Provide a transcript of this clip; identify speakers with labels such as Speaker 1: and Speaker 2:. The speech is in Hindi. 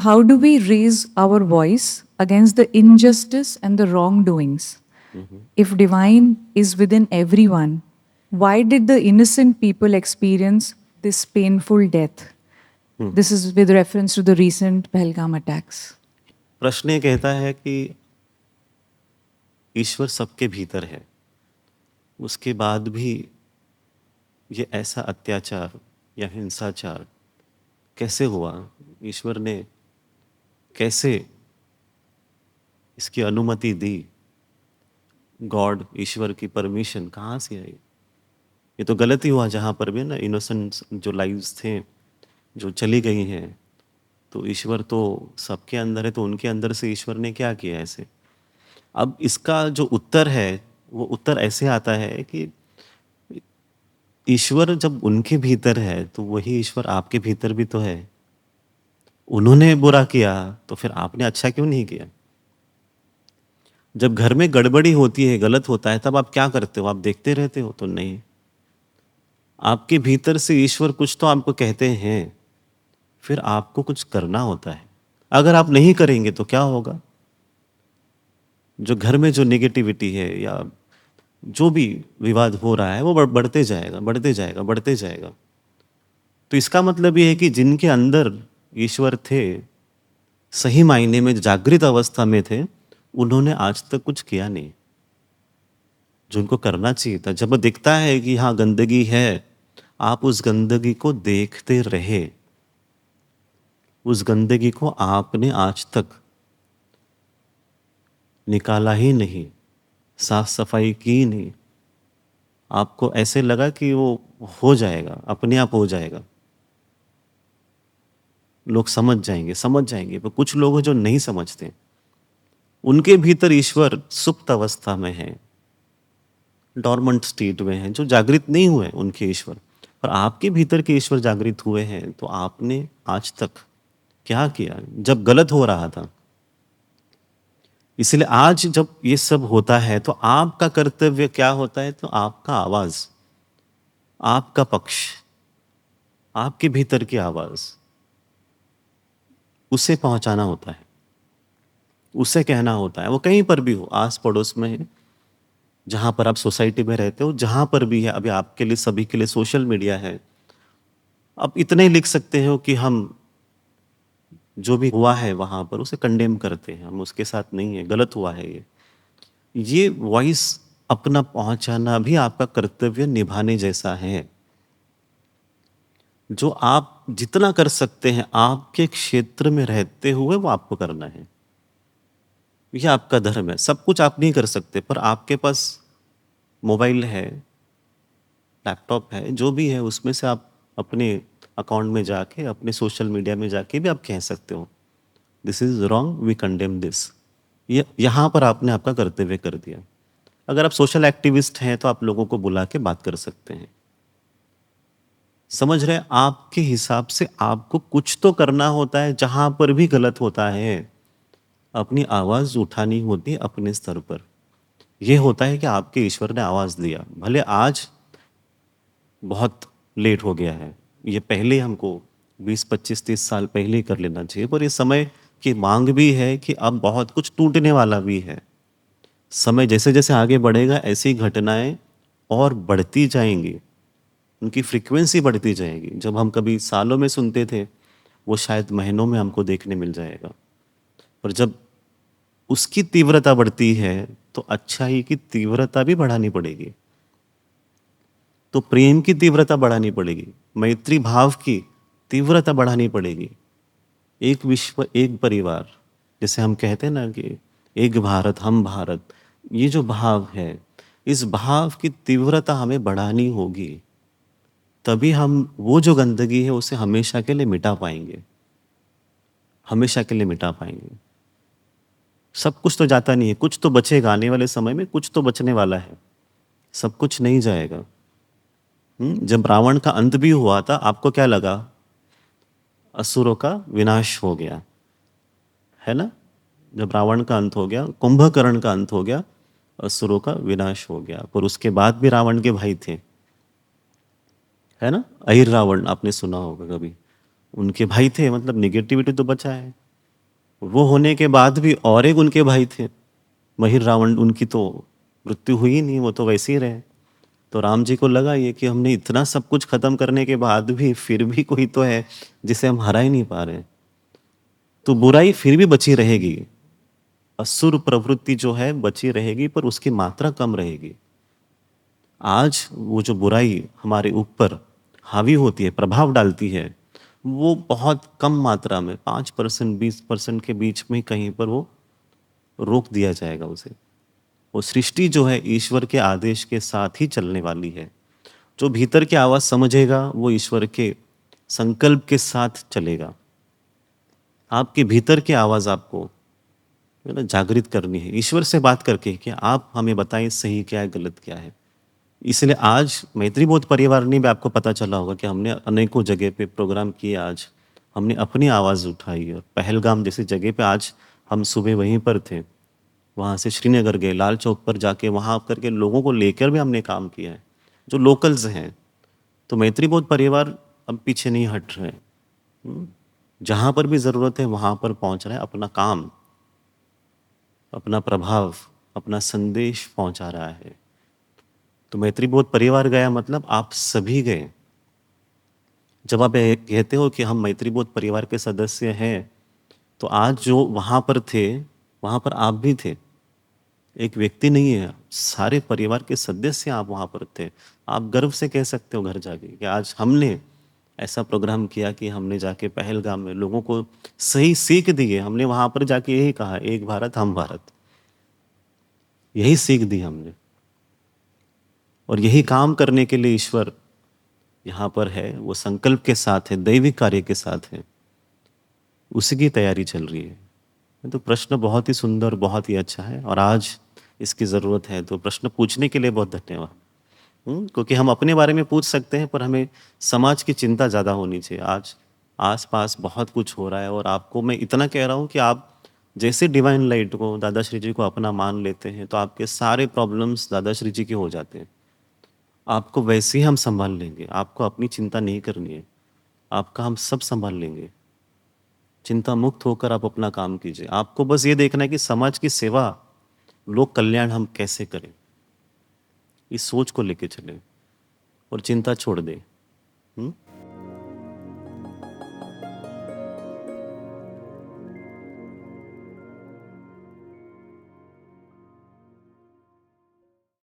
Speaker 1: how do we raise our voice against the injustice and the wrongdoings? If divine is within everyone, why did the innocent people experience this painful death? This is with reference to the recent Pahalgam attacks.
Speaker 2: प्रश्न ये कहता है कि ईश्वर सबके भीतर है, उसके बाद भी ये ऐसा अत्याचार या हिंसाचार कैसे हुआ? ईश्वर ने कैसे इसकी अनुमति दी? गॉड, ईश्वर की परमिशन कहाँ से आई? ये तो गलत ही हुआ जहाँ पर भी ना इनोसेंट जो लाइव्स थे जो चली गई हैं, तो ईश्वर तो सबके अंदर है, तो उनके अंदर से ईश्वर ने क्या किया ऐसे? अब इसका जो उत्तर है वो उत्तर ऐसे आता है कि ईश्वर जब उनके भीतर है तो वही ईश्वर आपके भीतर भी तो है। उन्होंने बुरा किया तो फिर आपने अच्छा क्यों नहीं किया? जब घर में गड़बड़ी होती है, गलत होता है, तब आप क्या करते हो? आप देखते रहते हो? तो नहीं। आपके भीतर से ईश्वर कुछ तो आपको कहते हैं, फिर आपको कुछ करना होता है। अगर आप नहीं करेंगे तो क्या होगा? जो घर में जो नेगेटिविटी है या जो भी विवाद हो रहा है वो बढ़ते जाएगा, बढ़ते जाएगा, बढ़ते जाएगा। तो इसका मतलब ये है कि जिनके अंदर ईश्वर थे, सही मायने में जागृत अवस्था में थे, उन्होंने आज तक कुछ किया नहीं जो उनको करना चाहिए था। जब दिखता है कि हाँ गंदगी है, आप उस गंदगी को देखते रहे, उस गंदगी को आपने आज तक निकाला ही नहीं, साफ सफाई की नहीं। आपको ऐसे लगा कि वो हो जाएगा, अपने आप हो जाएगा, लोग समझ जाएंगे, समझ जाएंगे। पर कुछ लोग हैं जो नहीं समझते, उनके भीतर ईश्वर सुप्त अवस्था में है, डॉर्मेंट स्टेट में है, जो जागृत नहीं हुए उनके ईश्वर। पर आपके भीतर के ईश्वर जागृत हुए हैं, तो आपने आज तक क्या किया जब गलत हो रहा था? इसलिए आज जब ये सब होता है तो आपका कर्तव्य क्या होता है? तो आपका आवाज, आपका पक्ष, आपके भीतर की आवाज, उसे पहुंचाना होता है, उसे कहना होता है। वो कहीं पर भी हो, आस पड़ोस में, जहां पर आप सोसाइटी में रहते हो, जहां पर भी है। अभी आपके लिए, सभी के लिए सोशल मीडिया है। आप इतने ही लिख सकते हो कि हम जो भी हुआ है वहां पर उसे कंडेम करते हैं, हम उसके साथ नहीं है, गलत हुआ है ये वॉइस अपना पहुंचाना भी आपका कर्तव्य निभाने जैसा है। जो आप जितना कर सकते हैं आपके क्षेत्र में रहते हुए, वो आपको करना है। ये आपका धर्म है। सब कुछ आप नहीं कर सकते, पर आपके पास मोबाइल है, लैपटॉप है, जो भी है, उसमें से आप अपने अकाउंट में जाके, अपने सोशल मीडिया में जाके भी आप कह सकते हो, this is wrong, we condemn this. ये यहाँ पर आपने आपका कर्तव्य कर दिया। अगर आप सोशल एक्टिविस्ट हैं तो आप लोगों को बुला के बात कर सकते हैं। समझ रहे हैं? आपके हिसाब से आपको कुछ तो करना होता है। जहां पर भी गलत होता है, अपनी आवाज उठानी होती है अपने स्तर पर। यह होता है कि आपके ईश्वर ने आवाज दिया, भले आज बहुत लेट हो गया है, ये पहले हमको 20 25 30 साल पहले ही कर लेना चाहिए, पर ये समय की मांग भी है कि अब बहुत कुछ टूटने वाला भी है। समय जैसे जैसे आगे बढ़ेगा, ऐसी घटनाएं और बढ़ती जाएंगी, उनकी फ्रीक्वेंसी बढ़ती जाएगी। जब हम कभी सालों में सुनते थे, वो शायद महीनों में हमको देखने मिल जाएगा। पर जब उसकी तीव्रता बढ़ती है, तो अच्छाई की तीव्रता भी बढ़ानी पड़ेगी। तो प्रेम की तीव्रता बढ़ानी पड़ेगी, मैत्री भाव की तीव्रता बढ़ानी पड़ेगी। एक विश्व, एक परिवार, जैसे हम कहते हैं ना कि एक भारत, हम भारत, ये जो भाव है, इस भाव की तीव्रता हमें बढ़ानी होगी। तभी हम वो जो गंदगी है उसे हमेशा के लिए मिटा पाएंगे, हमेशा के लिए मिटा पाएंगे। सब कुछ तो जाता नहीं है, कुछ तो बचेगा आने वाले समय में, कुछ तो बचने वाला है, सब कुछ नहीं जाएगा। जब रावण का अंत भी हुआ था, आपको क्या लगा? असुरों का विनाश हो गया, है ना? जब रावण का अंत हो गया, कुंभकर्ण का अंत हो गया, असुरों का विनाश हो गया। पर उसके बाद भी रावण के भाई थे, है ना? अहिर रावण आपने सुना होगा कभी, उनके भाई थे, मतलब निगेटिविटी तो बचा है। वो होने के बाद भी और एक उनके भाई थे महिर रावण, उनकी तो मृत्यु हुई ही नहीं, वो तो वैसे ही रहे। तो राम जी को लगा ये कि हमने इतना सब कुछ खत्म करने के बाद भी फिर भी कोई तो है जिसे हम हरा ही नहीं पा रहे। तो बुराई फिर भी बची रहेगी, असुर प्रवृत्ति जो है बची रहेगी, पर उसकी मात्रा कम रहेगी। आज वो जो बुराई हमारे ऊपर हावी होती है, प्रभाव डालती है, वो बहुत कम मात्रा में 5% 20% के बीच में कहीं पर वो रोक दिया जाएगा उसे। वो सृष्टि जो है ईश्वर के आदेश के साथ ही चलने वाली है। जो भीतर की आवाज़ समझेगा वो ईश्वर के संकल्प के साथ चलेगा। आपके भीतर की आवाज़ आपको है ना जागृत करनी है ईश्वर से बात करके कि आप हमें बताएं सही क्या है, गलत क्या है। इसलिए आज मैत्री बोध परिवार ने भी, आपको पता चला होगा कि हमने अनेकों जगह पे प्रोग्राम किए। आज हमने अपनी आवाज़ उठाई और पहलगाम जैसी जगह पे आज हम सुबह वहीं पर थे। वहाँ से श्रीनगर गए, लाल चौक पर जाके वहाँ करके लोगों को लेकर भी हमने काम किया है, जो लोकल्स हैं। तो मैत्री बोध परिवार अब पीछे नहीं हट रहे हैं। जहाँ पर भी ज़रूरत है वहाँ पर पहुँच रहा है, अपना काम, अपना प्रभाव, अपना संदेश पहुँचा रहा है। तो मैत्री बोध परिवार गया मतलब आप सभी गए। जब आप ये कहते हो कि हम मैत्री बोध परिवार के सदस्य हैं, तो आज जो वहाँ पर थे, वहाँ पर आप भी थे। एक व्यक्ति नहीं है, सारे परिवार के सदस्य आप वहाँ पर थे। आप गर्व से कह सकते हो घर जाके कि आज हमने ऐसा प्रोग्राम किया कि हमने जाके पहलगाम में लोगों को सही सीख दी है। हमने वहाँ पर जाके यही कहा, एक भारत हम भारत, यही सीख दी हमने। और यही काम करने के लिए ईश्वर यहाँ पर है, वो संकल्प के साथ है, दैविक कार्य के साथ है, उसी की तैयारी चल रही है। तो प्रश्न बहुत ही सुंदर, बहुत ही अच्छा है और आज इसकी ज़रूरत है। तो प्रश्न पूछने के लिए बहुत धन्यवाद। क्योंकि हम अपने बारे में पूछ सकते हैं, पर हमें समाज की चिंता ज़्यादा होनी चाहिए। आज आस-पास बहुत कुछ हो रहा है और आपको मैं इतना कह रहा हूँ कि आप जैसे डिवाइन लाइट को, दादा श्री जी को अपना मान लेते हैं, तो आपके सारे प्रॉब्लम्स दादा श्री जी के हो जाते हैं। आपको वैसे ही हम सँभाल लेंगे, आपको अपनी चिंता नहीं करनी है, आपका हम सब सँभाल लेंगे। चिंता मुक्त होकर आप अपना काम कीजिए। आपको बस ये देखना है कि समाज की सेवा, लोक कल्याण हम कैसे करें, इस सोच को लेके चलें और चिंता छोड़ दें। हुँ?